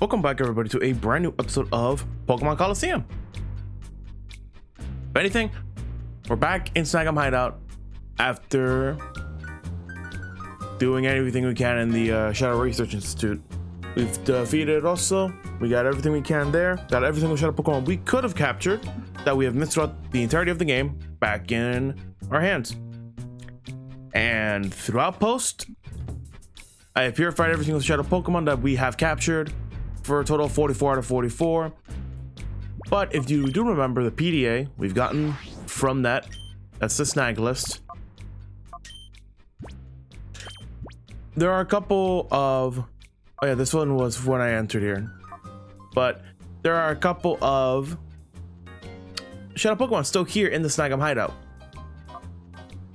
Welcome back, everybody, to a brand new episode of Pokemon Colosseum. If anything, we're back in Snagem Hideout after doing everything we can in the Shadow Research Institute. We've defeated Rosso. We got everything we can there. Got every single Shadow Pokemon we could have captured that we have missed throughout the entirety of the game back in our hands. And throughout post, I have purified every single Shadow Pokemon that we have captured for a total of 44 out of 44. But if you do remember the PDA we've gotten from that, that's the snag list. There are a couple of, oh yeah, this one was when I entered here, but there are a couple of Shadow Pokemon still here in the Snagem Hideout.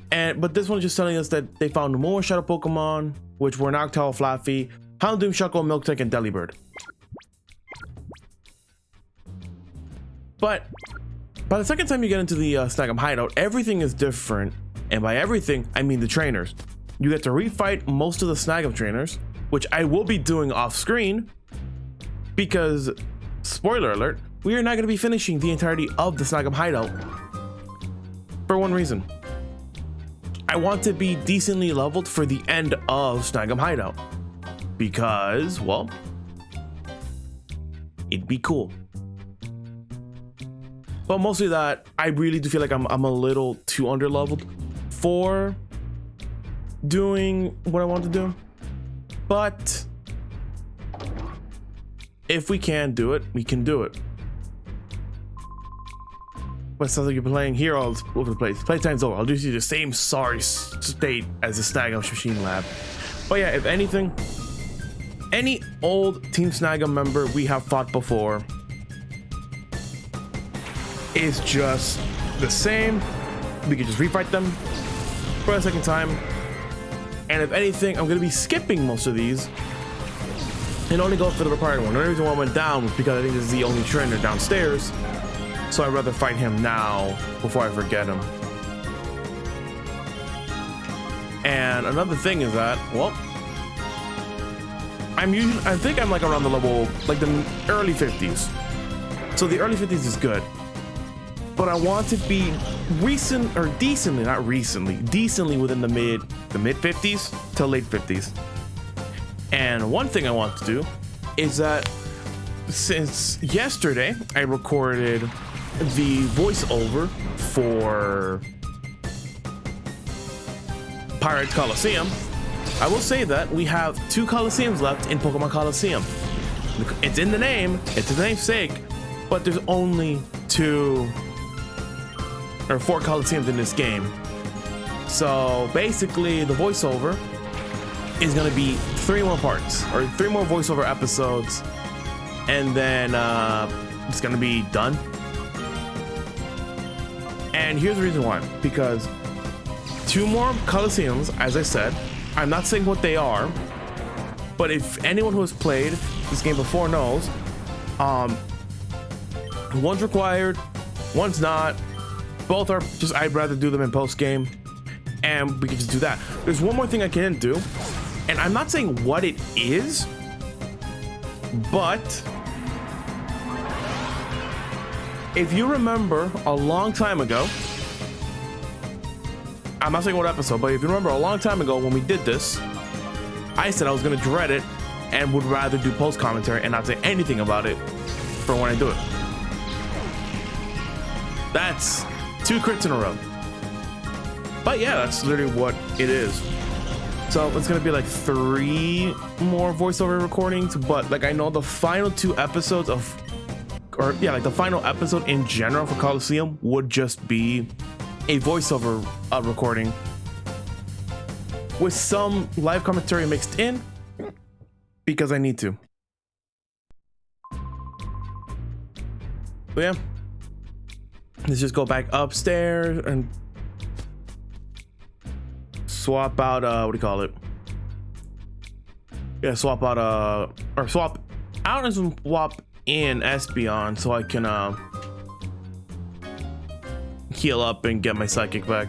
But this one's just telling us that they found more Shadow Pokemon, which were Noctowl, Flaffy, Houndoom, Shuckle, Miltank, and Delibird. But by the second time you get into the Snagem Hideout, everything is different. And by everything, I mean the trainers. You get to refight most of the Snagem trainers, which I will be doing off screen because, spoiler alert, we are not going to be finishing the entirety of the Snagem Hideout for one reason. I want to be decently leveled for the end of Snagem Hideout because, well, it'd be cool. But mostly that, I really do feel like I'm a little too underleveled for doing what I want to do. But if we can do it, we can do it. But it sounds like you're playing here all over the place. Playtime's over. I'll just use the same sorry state as the Snagem Machine Lab. But yeah, if anything, any old Team Snagem member we have fought before is just the same. We can just refight them for a second time. And if anything, I'm going to be skipping most of these and only go for the required one. The only reason why I went down was because I think this is the only trainer downstairs. So I'd rather fight him now before I forget him. And another thing is that, well, I think I'm like around the level, like the early 50s. So the early 50s is good. But I want to be decently within the mid 50s to late 50s. And one thing I want to do is that since yesterday I recorded the voiceover for Pirates Colosseum, I will say that we have 2 Colosseums left in Pokemon Colosseum. It's in the name, it's the namesake, but there's only 4 Colosseums in this game. So basically the voiceover is going to be 3 more parts, or 3 more voiceover episodes, and then it's going to be done. And here's the reason why. Because 2 more Colosseums, as I said, I'm not saying what they are, but if anyone who has played this game before knows, one's required, one's not. Both are just, I'd rather do them in post game, and we can just do that. There's one more thing I can do, and I'm not saying what it is, but if you remember a long time ago, I'm not saying what episode, but if you remember a long time ago when we did this, I said I was going to dread it and would rather do post commentary and not say anything about it for when I do it. That's 2 crits in a row. But yeah, that's literally what it is. So it's gonna be like 3 more voiceover recordings, but like I know the final 2 episodes of, or yeah, like the final episode in general for Colosseum would just be a voiceover recording with some live commentary mixed in because I need to. But yeah, let's just go back upstairs and swap out, what do you call it? Yeah, swap out, or swap out and swap in Espeon so I can, heal up and get my psychic back.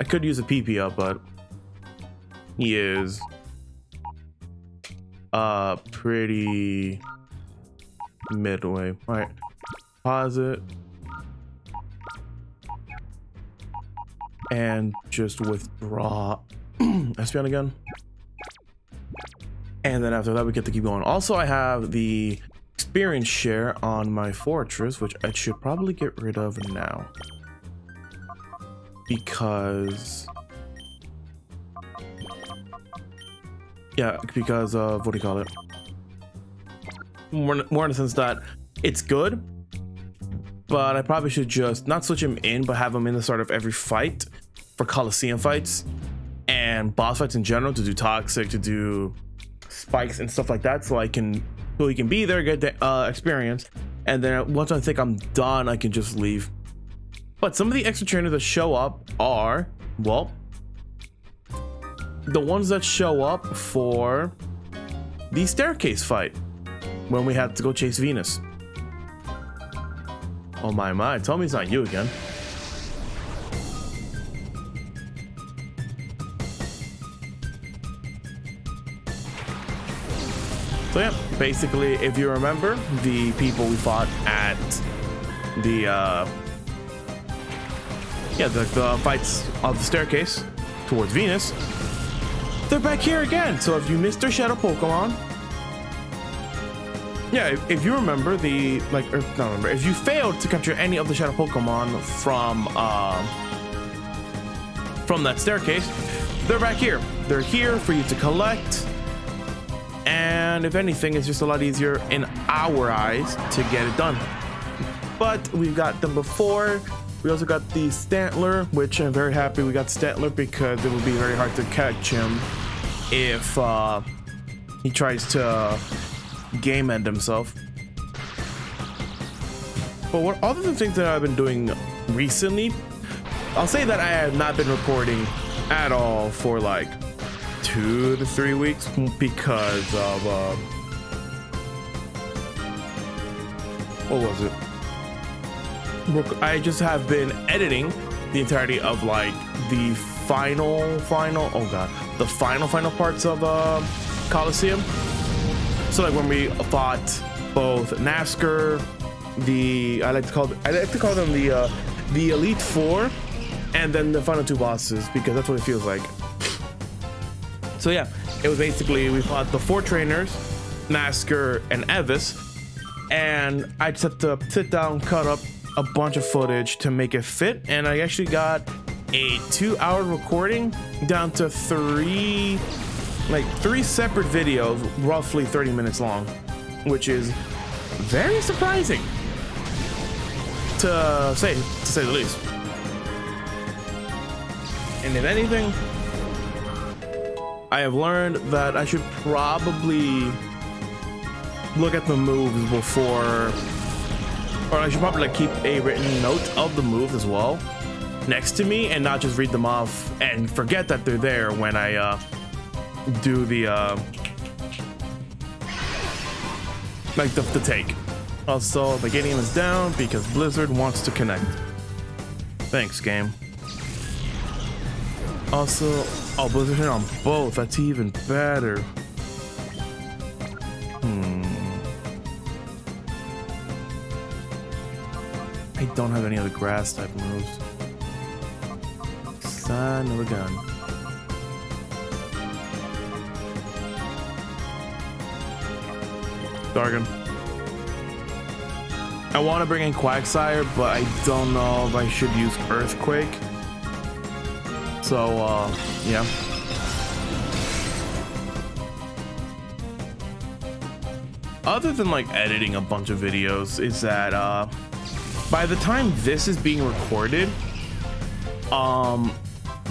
I could use a PP up, but he is pretty midway. All right, pause it and just withdraw Espeon again, and then after that we get to keep going. Also, I have the experience share on my fortress, which I should probably get rid of now because of what do you call it, more in the sense that it's good, but I probably should just not switch him in, but have him in the start of every fight for Colosseum fights and boss fights in general, to do toxic, to do spikes and stuff like that, so he can be there, get the experience, and then once I think I'm done, I can just leave. But some of the extra trainers that show up are, well, the ones that show up for the staircase fight when we had to go chase Venus. Oh my, tell me it's not you again. So yeah, basically, if you remember, the people we fought at the the fights of the staircase towards Venus, they're back here again. So if you missed their shadow Pokemon, yeah, if you remember if you failed to capture any of the shadow Pokemon from that staircase, they're back here. They're here for you to collect. And if anything, it's just a lot easier in our eyes to get it done. But we've got them before. We also got the Stantler, which I'm very happy we got Stantler because it would be very hard to catch him if he tries to game end himself. But what other than things that I've been doing recently, I'll say that I have not been recording at all for like 2 to 3 weeks because of what was it? I just have been editing the entirety of like the final parts of Colosseum. So like when we fought both Nasker, I like to call them the Elite Four, and then the final 2 bosses, because that's what it feels like. So yeah, it was basically we fought the 4 trainers, Nasker and Evis, and I just had to sit down, cut up a bunch of footage to make it fit, and I actually got a 2-hour recording down to 3 separate videos, roughly 30 minutes long, which is very surprising to say the least. And if anything, I have learned that I should probably look at the moves before, or I should probably like keep a written note of the moves as well next to me and not just read them off and forget that they're there when I do the the take. Also, the Gideon is down because Blizzard wants to connect. Thanks, game. Also, oh, Blizzard hit on both. That's even better. I don't have any other grass type moves. Son of a gun. Dargon. I want to bring in Quagsire, but I don't know if I should use Earthquake. So, yeah. Other than like editing a bunch of videos, is that by the time this is being recorded,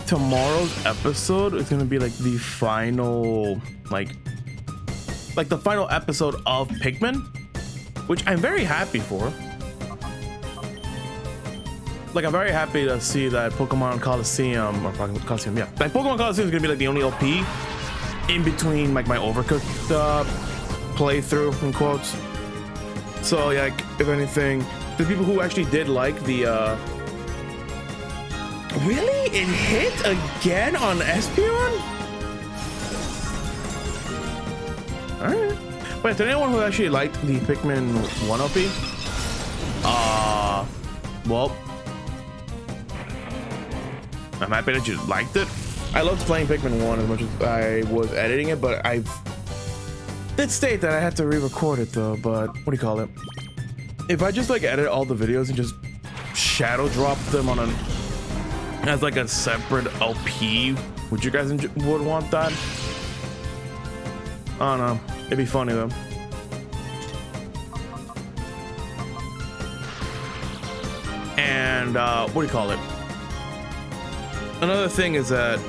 tomorrow's episode is gonna be like the final, like the final episode of Pikmin, which I'm very happy for. Like, I'm very happy to see that Pokemon Colosseum, like Pokemon Colosseum is gonna be like the only LP in between like my Overcooked playthrough in quotes. So yeah, like, if anything, the people who actually did like the really, it hit again on Espeon? All right. But to anyone who actually liked the Pikmin 1 OP, well, I'm happy that you liked it. I loved playing Pikmin 1 as much as I was editing it, but I did state that I had to re-record it though. But what do you call it? If I just like edit all the videos and just shadow drop them on as like a separate LP, would you guys would want that? I don't know. It'd be funny though. And what do you call it? Another thing that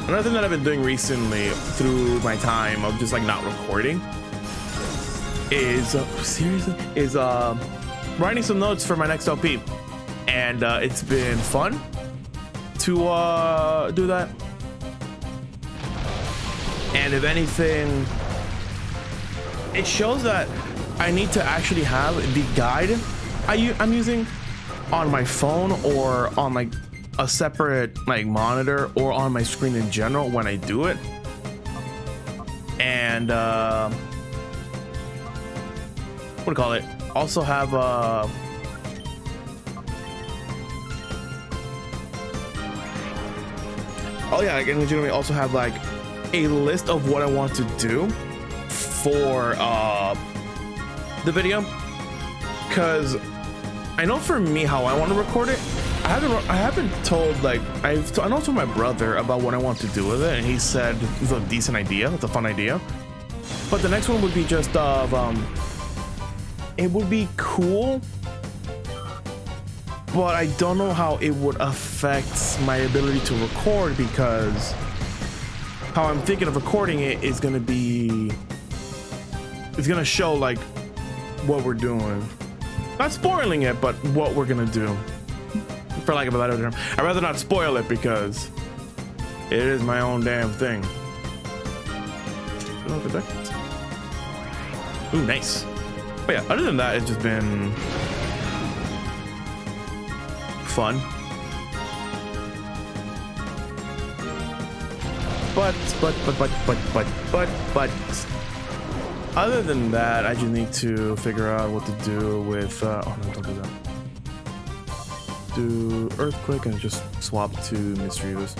I've been doing recently through my time of just like not recording is writing some notes for my next LP, and it's been fun to do that. And if anything, it shows that I need to actually have the guide I'm using on my phone or on like a separate like monitor or on my screen in general when I do it. And what do you call it? Also have oh yeah, I can legitimately also have like a list of what I want to do for the video, because I know for me how I want to record it. I haven't told, like, I know to my brother about what I want to do with it, and he said it's a decent idea, it's a fun idea. But the next one would be just of it would be cool, but I don't know how it would affect my ability to record, because how I'm thinking of recording it is gonna be, it's gonna show like what we're doing. Not spoiling it, but what we're gonna do, for lack of a better term. I'd rather not spoil it because it is my own damn thing. Ooh, nice. But yeah, other than that, it's just been fun. But other than that, I just need to figure out what to do with oh no, don't do that. Do Earthquake and just swap to Mischievous.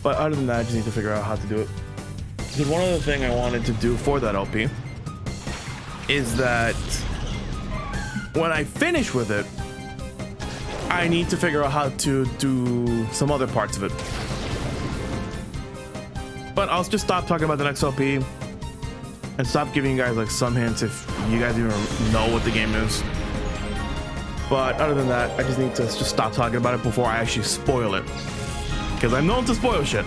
But other than that, I just need to figure out how to do it. Because one other thing I wanted to do for that LP is that when I finish with it, I need to figure out how to do some other parts of it. But I'll just stop talking about the next LP and stop giving you guys like some hints if you guys even know what the game is. But other than that, I just need to just stop talking about it before I actually spoil it, because I'm known to spoil shit.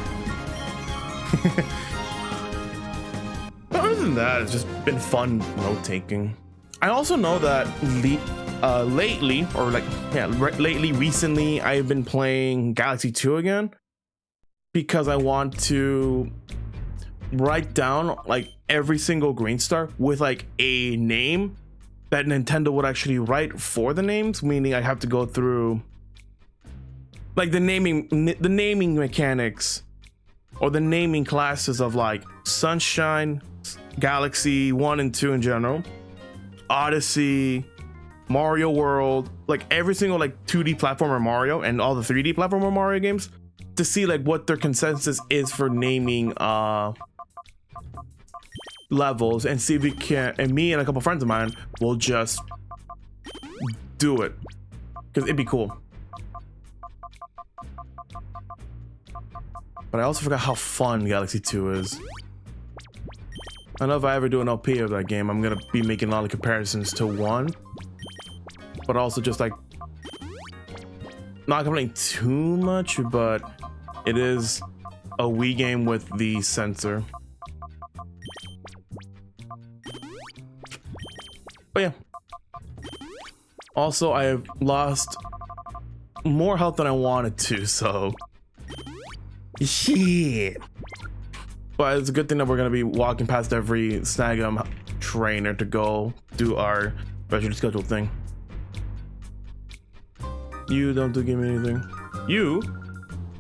But other than that, it's just been fun note taking. I also know that recently, I've been playing Galaxy 2 again, because I want to write down like every single green star with like a name that Nintendo would actually write for the names, meaning I have to go through like the naming mechanics or the naming classes of like Sunshine, Galaxy 1 and 2 in general, Odyssey, Mario World, like every single like 2D platformer Mario and all the 3D platformer Mario games, to see like what their consensus is for naming levels, and see if we can, and me and a couple friends of mine will just do it, because it'd be cool. But I also forgot how fun Galaxy 2 is. I know if I ever do an LP of that game, I'm gonna be making a lot of comparisons to 1, but also just like not complaining too much, but it is a Wii game with the sensor. But yeah. Also, I have lost more health than I wanted to, so shit. But it's a good thing that we're gonna be walking past every snagem trainer to go do our regularly scheduled thing. You don't give me anything. You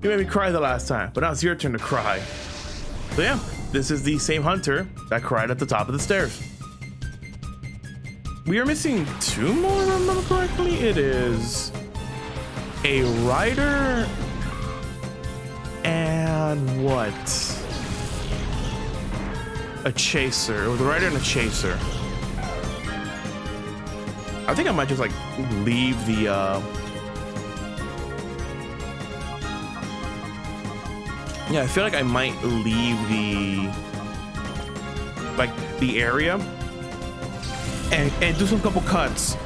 made me cry the last time, but now it's your turn to cry. So yeah, this is the same hunter that cried at the top of the stairs. We are missing 2 more, if I remember correctly. It is a rider and what? A chaser. It was a rider and a chaser. I think I might just like leave the yeah, I feel like I might leave the area and do some couple cuts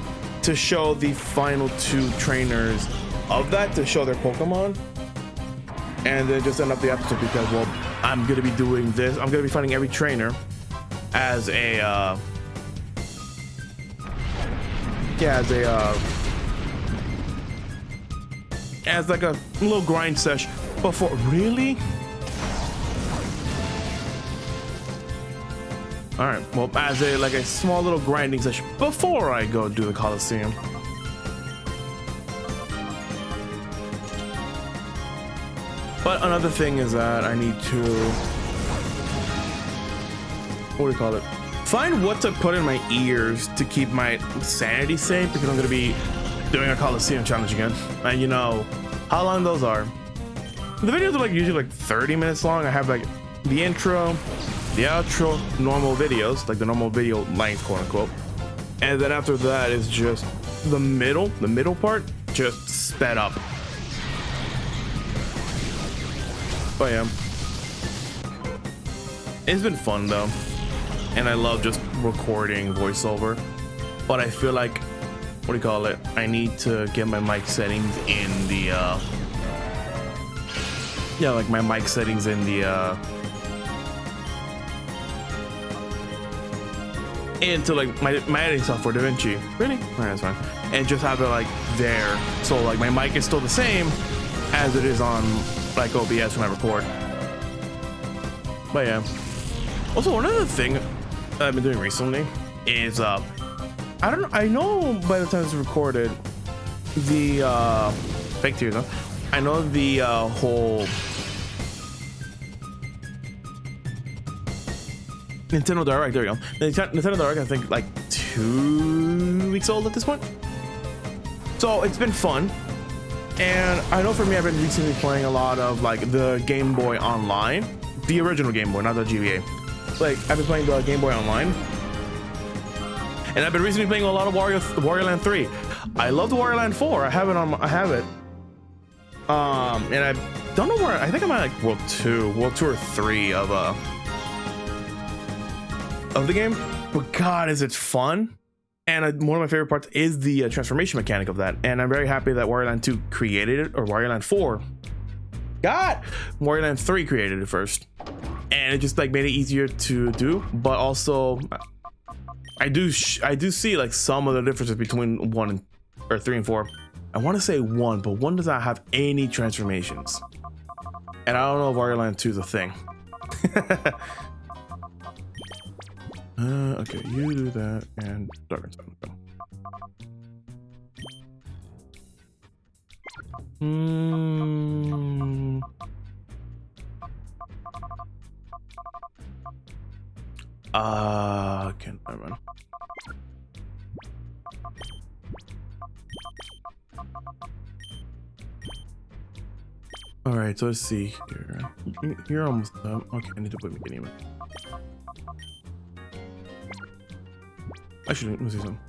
to show the final 2 trainers of that, to show their Pokemon, and then just end up the episode, because, well, I'm gonna be doing this. I'm gonna be finding every trainer as a as like a little grind sesh before. Really? All right, well, as a small little grinding session before I go do the Colosseum. But another thing is that I need to, what do you call it? Find what to put in my ears to keep my sanity safe, because I'm gonna be doing a Colosseum challenge again. And you know how long those are. The videos are like usually like 30 minutes long. I have like the intro, the outro, normal videos, like the normal video length, quote unquote. And then after that is just the middle part, just sped up. But yeah, it's been fun though. And I love just recording voiceover. But I feel like, what do you call it? I need to get my mic settings in the, yeah, like my mic settings in the, into like my editing software, DaVinci. Really? Alright, that's fine. And just have it like there, so like my mic is still the same as it is on like OBS when I record. But yeah. Also, one other thing I've been doing recently is I know by the time it's recorded, the fake tears, huh? I know the whole Nintendo Direct, there we go. The Nintendo Direct, I think like 2 weeks old at this point. So it's been fun. And I know for me, I've been recently playing a lot of like the Game Boy Online, the original Game Boy, not the GBA. Like I've been playing the Game Boy Online. And I've been recently playing a lot of Wario Land 3. I love the Wario Land 4. I have it. And I don't know where, I think I'm at like World 2 or 3 of the game, but God, is it fun. And one of my favorite parts is the transformation mechanic of that, and I'm very happy that Wario Land 2 created it, or Wario Land 4. God, Wario Land 3 created it first, and it just like made it easier to do. But also, I do see like some of the differences between 1 or 3 and 4. I want to say 1, but 1 does not have any transformations, and I don't know if Wario Land 2 is a thing. Okay, you do that and Dark Inside. Can't run. All right, so let's see here. You're almost done. Okay, I need to put me anyway. Actually, let me see some.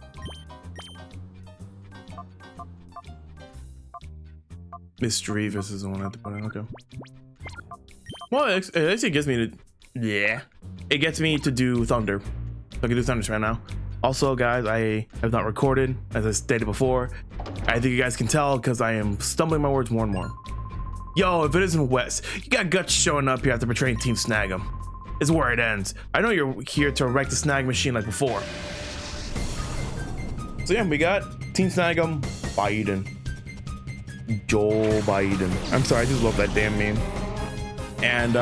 Mischievous is the one I have to put in. Okay. Well, at least it gets me to, yeah, it gets me to do Thunder. So I can do Thunder right now. Also, guys, I have not recorded, as I stated before. I think you guys can tell because I am stumbling my words more and more. Yo, if it isn't Wes, you got guts showing up here after betraying Team Snagem. Is where it ends. I know you're here to wreck the snag machine like before. So yeah, we got Team Snagem, Biden. Joel Biden. I'm sorry, I just love that damn meme. And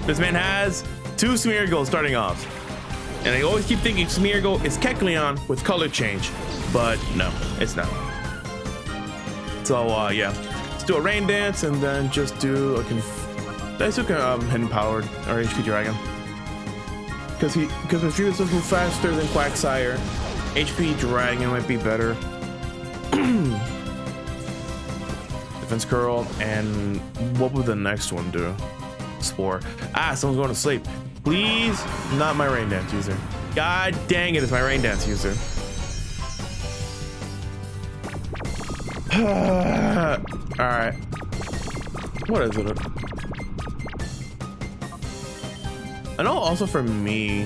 this man has 2 Smeargles starting off. And I always keep thinking Smeargle is Kecleon with color change. But no, it's not. So yeah, let's do a rain dance and then just do a Daisuke hidden powered or HP Dragon. Because Mischievous does move faster than Quagsire. HP Dragon might be better. Defense Curl, and what would the next one do? Spore. Ah, someone's going to sleep. Please, not my Rain Dance user. God dang it, it's my Rain Dance user. Alright. What is it? I know also for me,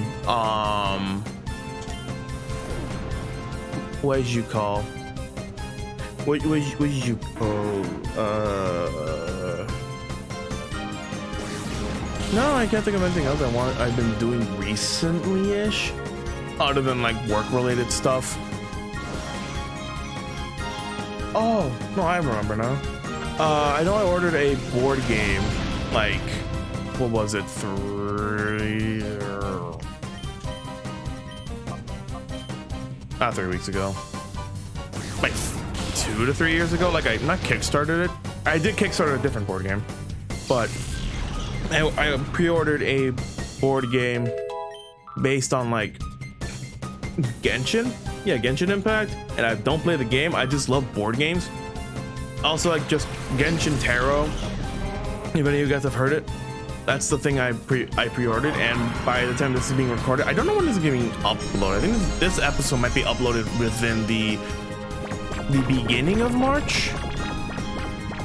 what did you call? What did you call? No, I can't think of anything else I've been doing recently-ish, other than like work-related stuff. Oh no, I remember now. I know I ordered a board game, like, what was it? 3 weeks ago. Like 2 to 3 years ago. Like I not kickstarted it. I did kickstart a different board game, but I pre-ordered a board game based on like Genshin. Yeah, Genshin Impact. And I don't play the game. I just love board games. Also, like just Genshin Tarot. If any of you guys have heard it, that's the thing I pre-ordered. And by the time this is being recorded, I don't know when this is getting uploaded. I think this episode might be uploaded within the beginning of March,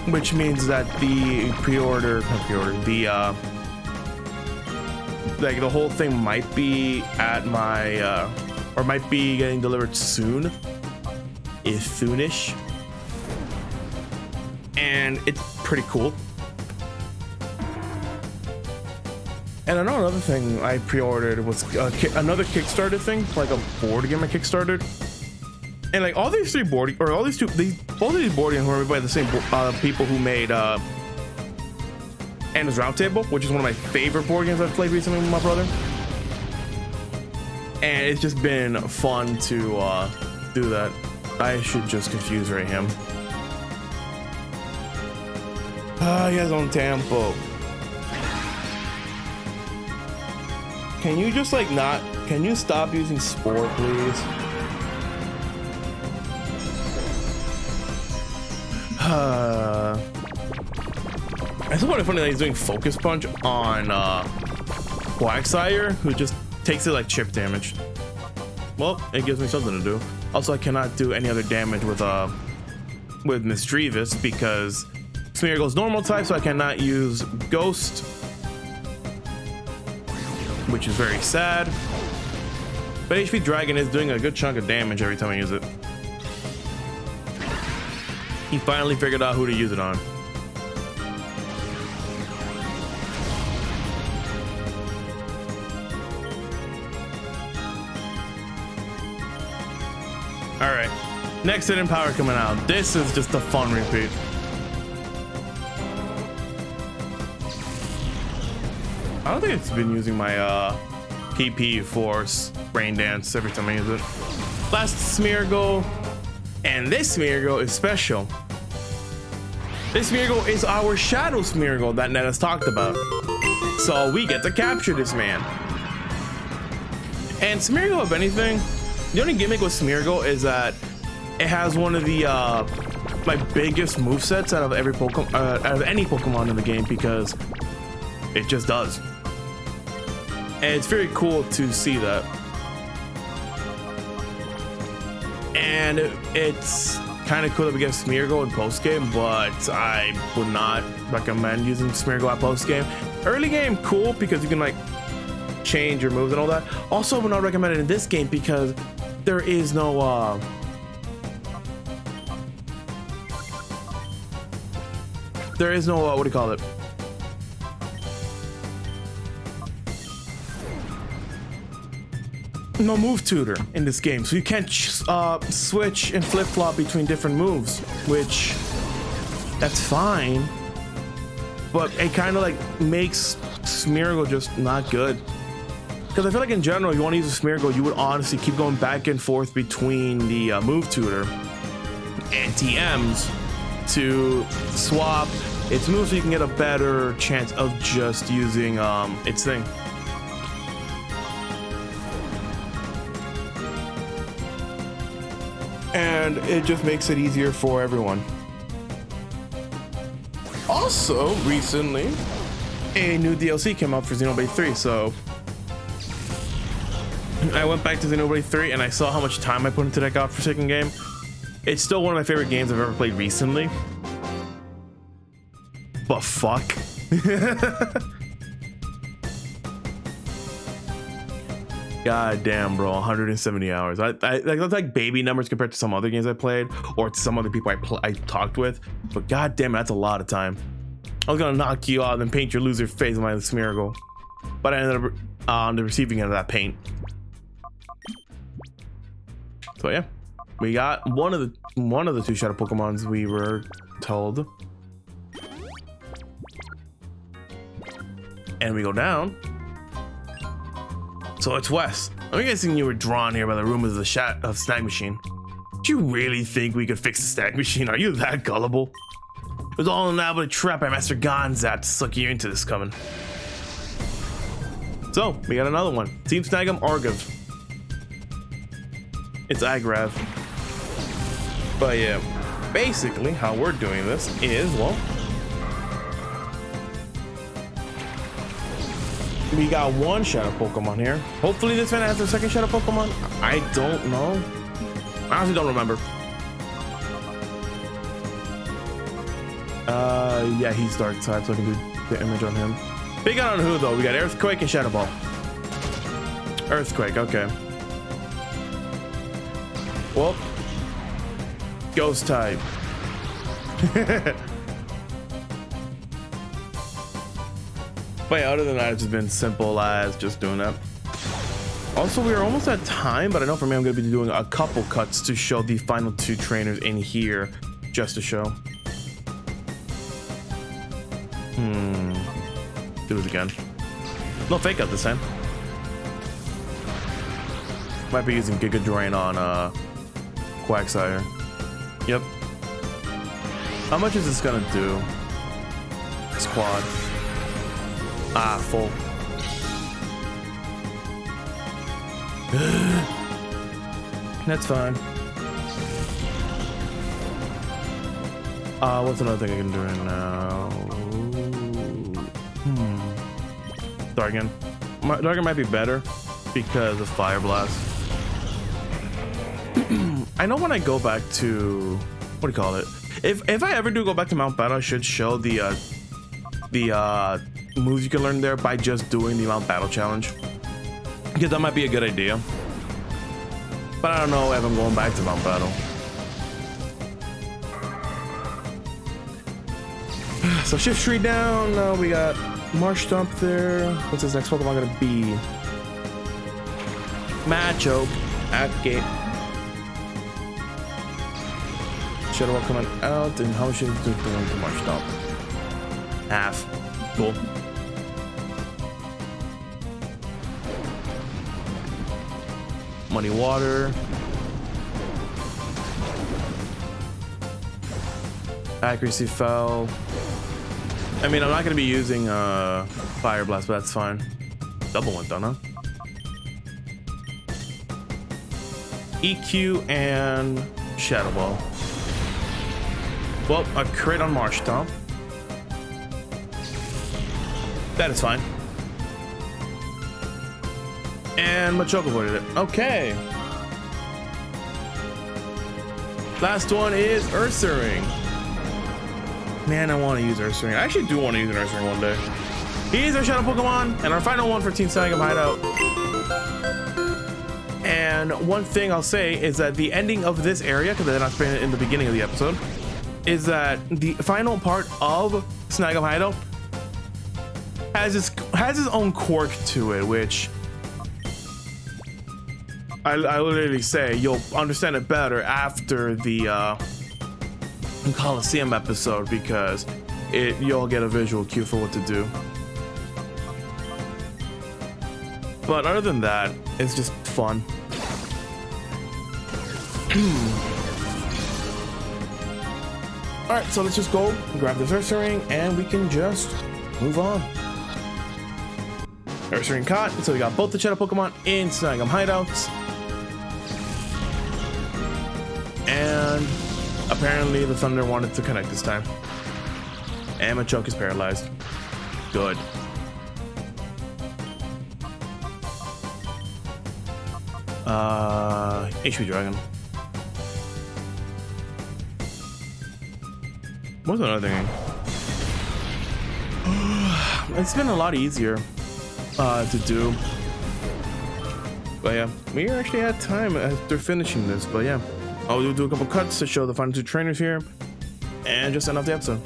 which means that the like the whole thing might be at my or might be getting delivered soon, is soonish, and it's pretty cool. And another thing I pre-ordered was another Kickstarter thing, like a board game I kickstarted. And like all these both of these board games were made by the same people who made Anna's Roundtable, which is one of my favorite board games I've played recently with my brother. And it's just been fun to do that. I should just confuse him. He has own tempo. Can you just like not? Can you stop using Spore, please? It's kind of funny that he's doing Focus Punch on Quagsire, who just takes it like chip damage. Well, it gives me something to do. Also, I cannot do any other damage with Mischievous because Smeargle's normal type, so I cannot use Ghost, which is very sad. But HP Dragon is doing a good chunk of damage every time I use it. He finally figured out who to use it on. All right, next hidden power coming out. This is just a fun repeat. I don't think it's been using my PP for Rain Dance every time I use it. Last Smeargle, and this Smeargle is special. This Smeargle is our Shadow Smeargle that Ned has talked about. So we get to capture this man. And Smeargle, if anything, the only gimmick with Smeargle is that it has one of the my biggest movesets out of every Pokemon, out of any Pokemon in the game, because it just does. And it's very cool to see that. And it's kind of cool that we get Smeargle in post game, but I would not recommend using Smeargle at post game. Early game, cool, because you can like change your moves and all that. Also, would not recommend it in this game because there is no what do you call it? No move tutor in this game, so you can't switch and flip-flop between different moves, which that's fine, but it kind of like makes Smeargle just not good. Because I feel like in general, if you want to use a Smeargle, you would honestly keep going back and forth between the move tutor and TMs to swap its moves so you can get a better chance of just using its thing. And it just makes it easier for everyone. Also, recently, a new DLC came out for Xenoblade 3, so I went back to Xenoblade 3 and I saw how much time I put into that godforsaken game. It's still one of my favorite games I've ever played recently. But fuck. God damn, bro, 170 hours. Like that's like baby numbers compared to some other games I played or to some other people I talked with. But god damn, that's a lot of time. I was gonna knock you out and paint your loser face with my smeargle, but I ended up on the receiving end of that paint. So yeah, we got one of the two shadow Pokemons we were told, and we go down. So it's West. I'm guessing you were drawn here by the rumors of the snag machine. Do you really think we could fix the snag machine? Are you that gullible? It was all an elaborate trap by Master Gonzat to suck you into this coming. So we got another one. Team Snagem Argiv. It's Agrav. But yeah, basically how we're doing this is, well, we got one shadow Pokemon here. Hopefully this one has their second shadow Pokemon. I don't know. I honestly don't remember. Yeah, he's dark type, so I can do the image on him. Big on who though? We got Earthquake and Shadow Ball. Earthquake, okay. Well, Ghost type. But yeah, other than that, it's just been simple as just doing that. Also, we are almost at time, but I know for me, I'm going to be doing a couple cuts to show the final two trainers in here, just to show. Do it again. No fake out this time. Might be using Giga Drain on Quagsire. Yep. How much is this gonna do? Squad. Ah, full. That's fine. What's another thing I can do right now? Dargan. Dargan might be better because of Fire Blast. I know when I go back to, what do you call it? If I ever do go back to Mount Battle, I should show the moves you can learn there by just doing the Mount Battle challenge, because that might be a good idea. But I don't know if I'm going back to Mount Battle. So Shift Tree down. We got Marsh Stomp there. What's his next Pokemon gonna be? Machoke at gate. Shadow Ball coming out, and how should we do going to Marsh Stomp? Half. Cool. Money Water. Accuracy fell. I mean, I'm not gonna be using Fire Blast, but that's fine. Double went down, huh? EQ and Shadow Ball. Well, a crit on Marsh Stomp. That is fine. And Machoke avoided it. Okay. Last one is Ursaring. Man, I want to use Ursaring. I actually do want to use an Ursaring one day. He is our Shadow Pokemon, and our final one for Team Snagem Hideout. And one thing I'll say is that the ending of this area, because I did not explain it in the beginning of the episode, is that the final part of Snagem Hideout has his own quirk to it, which I literally say you'll understand it better after the Colosseum episode, because you'll get a visual cue for what to do. But other than that, it's just fun. All right, so let's just go grab the Ursa ring and we can just move on. Ursa ring caught, so we got both the Shadow Pokemon in snagem hideouts. And apparently the Thunder wanted to connect this time. And Machoke is paralyzed. Good. HP Dragon. What's another thing? It's been a lot easier to do. But yeah, we actually had time after finishing this. But yeah, I'll do a couple cuts to show the final two trainers here and just end off the episode.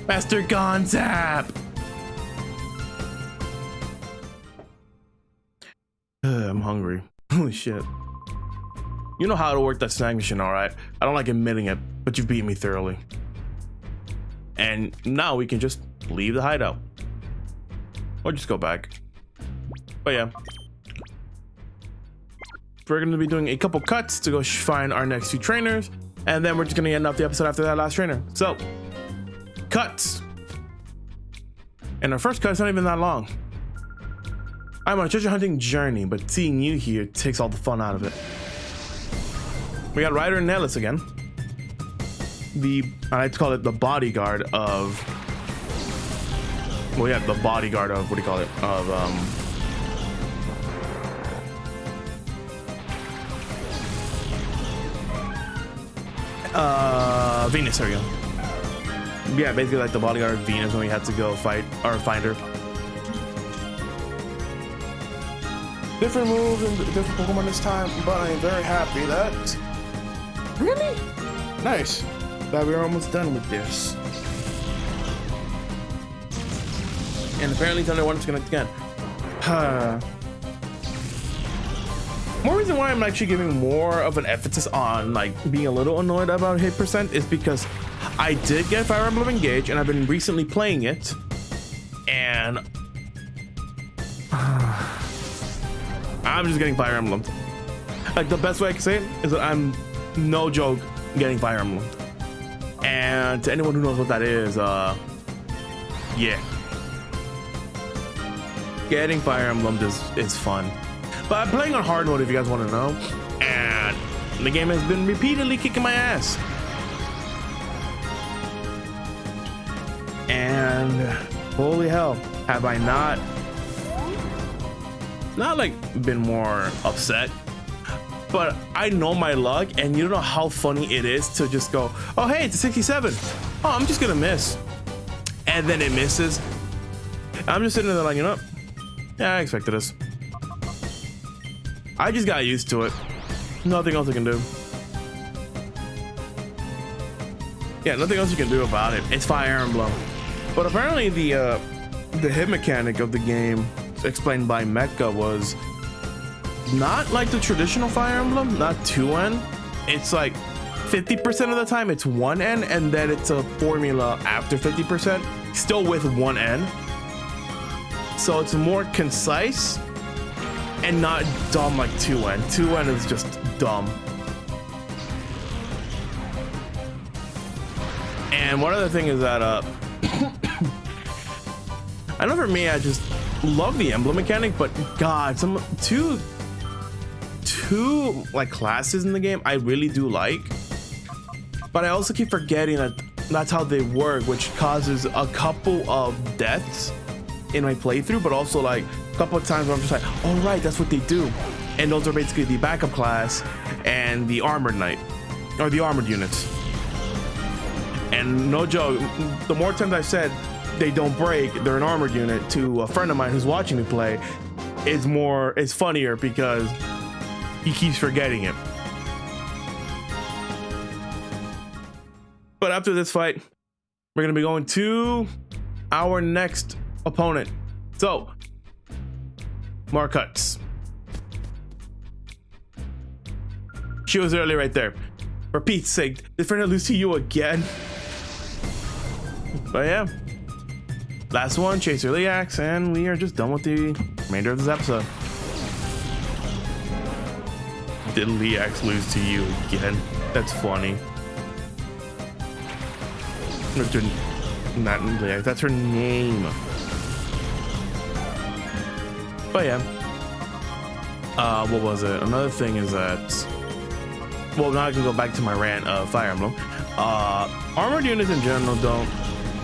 Master Gonzap! I'm hungry. Holy shit. You know how to work that snag machine, alright? I don't like admitting it, but you've beaten me thoroughly. And now we can just leave the hideout. Or just go back. But yeah. We're going to be doing a couple cuts to go find our next two trainers. And then we're just going to end off the episode after that last trainer. So, cuts. And our first cut is not even that long. I'm on a treasure hunting journey, but seeing you here takes all the fun out of it. We got Ryder and Nellis again. I like to call it the bodyguard of... Well, yeah, the bodyguard of, what do you call it? Of, Venus, there we go. Yeah, basically like the bodyguard of Venus when we had to go fight, or find her. Different moves and different Pokemon this time, but I am very happy that... Really? Nice. Glad we're almost done with this. And apparently Thunder wanted to connect again. More reason why I'm actually giving more of an emphasis on like being a little annoyed about hit percent is because I did get Fire Emblem Engage and I've been recently playing it, and I'm just getting Fire Emblem. Like the best way I can say it is that I'm, no joke, getting Fire Emblem. And to anyone who knows what that is, yeah. Getting Fire Emblem is fun. But I'm playing on hard mode if you guys want to know. And the game has been repeatedly kicking my ass. And holy hell, have I not like been more upset, but I know my luck, and you don't know how funny it is to just go, oh hey, it's a 67. Oh, I'm just gonna miss, and then it misses. I'm just sitting there like, you know what? Yeah, I expected this. I just got used to it. Nothing else I can do. Yeah, nothing else you can do about it. It's Fire Emblem. But apparently the hit mechanic of the game, explained by Mecha, was not like the traditional Fire Emblem, not 2N. It's like 50% of the time it's 1N, and then it's a formula after 50%, still with 1N. So it's more concise and not dumb like 2N. 2N is just dumb. And one other thing is that I know for me, I just love the emblem mechanic, but God, some two like classes in the game I really do like, but I also keep forgetting that that's how they work, which causes a couple of deaths in my playthrough, but also like a couple of times where I'm just like, oh right, that's what they do. And those are basically the backup class and the armored knight, or the armored units. And no joke, the more times I've said they don't break, they're an armored unit, to a friend of mine who's watching me play, it's funnier because he keeps forgetting it. But after this fight, we're gonna be going to our next opponent. So, more cuts. She was early right there. For Pete's sake, did Fernando lose to you again? But yeah, last one, Chaser Leax, and we are just done with the remainder of this episode. Did Leax lose to you again? That's funny. That's her name. But yeah. What was it? Another thing is that, well, now I can go back to my rant of Fire Emblem. Armored units in general don't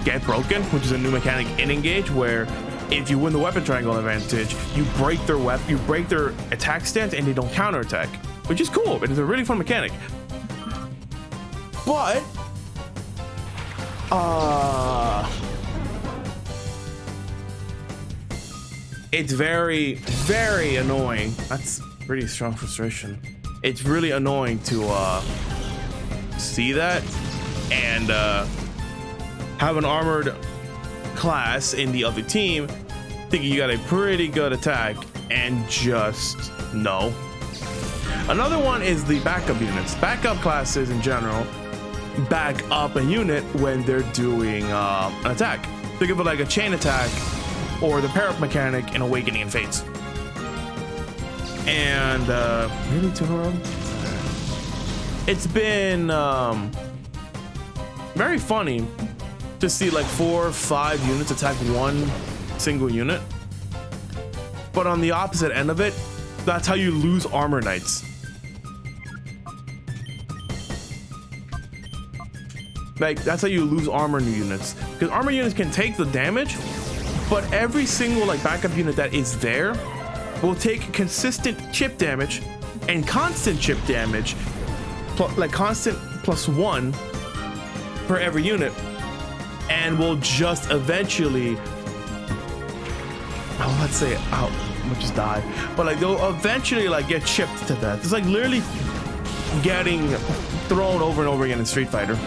get broken, which is a new mechanic in Engage, where if you win the weapon triangle advantage, you break their attack stance and they don't counterattack, which is cool. It is a really fun mechanic. But it's very, very annoying. That's pretty strong frustration. It's really annoying to see that and have an armored class in the other team thinking you got a pretty good attack and just no. Another one is the backup units. Backup classes in general back up a unit when they're doing an attack. Think of it like a chain attack or the pair up mechanic in Awakening and Fates. And really to her, it's been very funny to see like 4 or 5 units attack one single unit, but on the opposite end of it, that's how you lose armor knights. Like, that's how you lose armor units, because armor units can take the damage, but every single like backup unit that is there will take consistent chip damage and constant chip damage, like constant +1 per every unit, and will just eventually, oh, let's say, we'll just die, but like they'll eventually like get chipped to death. It's like literally getting thrown over and over again in Street Fighter,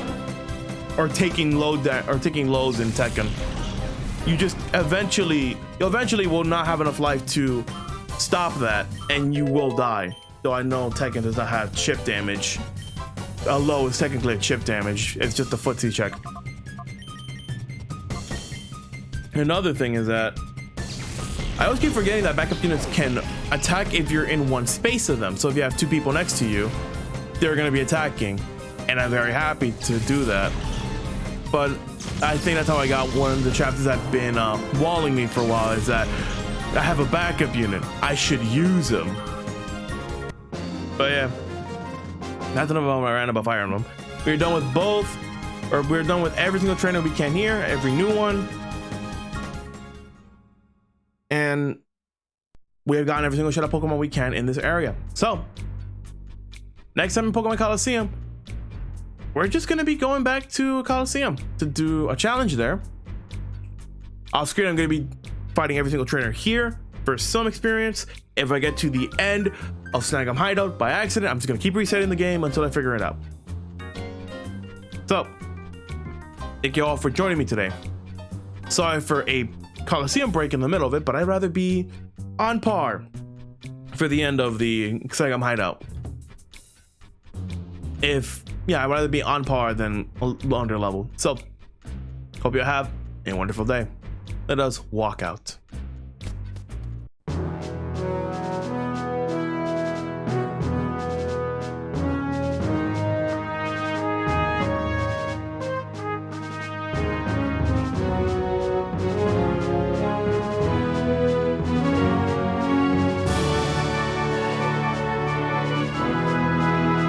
or taking loads in Tekken. You just eventually will not have enough life to stop that, and you will die. Though I know Tekken does not have chip damage. A low is technically a chip damage. It's just a footsie check. Another thing is that I always keep forgetting that backup units can attack if you're in one space of them. So if you have 2 people next to you, they're going to be attacking, and I'm very happy to do that. But I think that's how I got one of the chapters that have been walling me for a while, is that I have a backup unit. I should use them. But yeah, that's enough about my rant about Fire Emblem. We're done with both, or we're done with every single trainer we can here, every new one. And we have gotten every single shadow Pokemon we can in this area. So, next time in Pokemon Colosseum, we're just going to be going back to Colosseum to do a challenge there. Off screen, I'm going to be fighting every single trainer here for some experience. If I get to the end of Snagem Hideout by accident, I'm just going to keep resetting the game until I figure it out. So, thank you all for joining me today. Sorry for a Colosseum break in the middle of it, but I'd rather be on par for the end of the Snagem Hideout. I'd rather be on par than under level. So, hope you have a wonderful day. Let us walk out.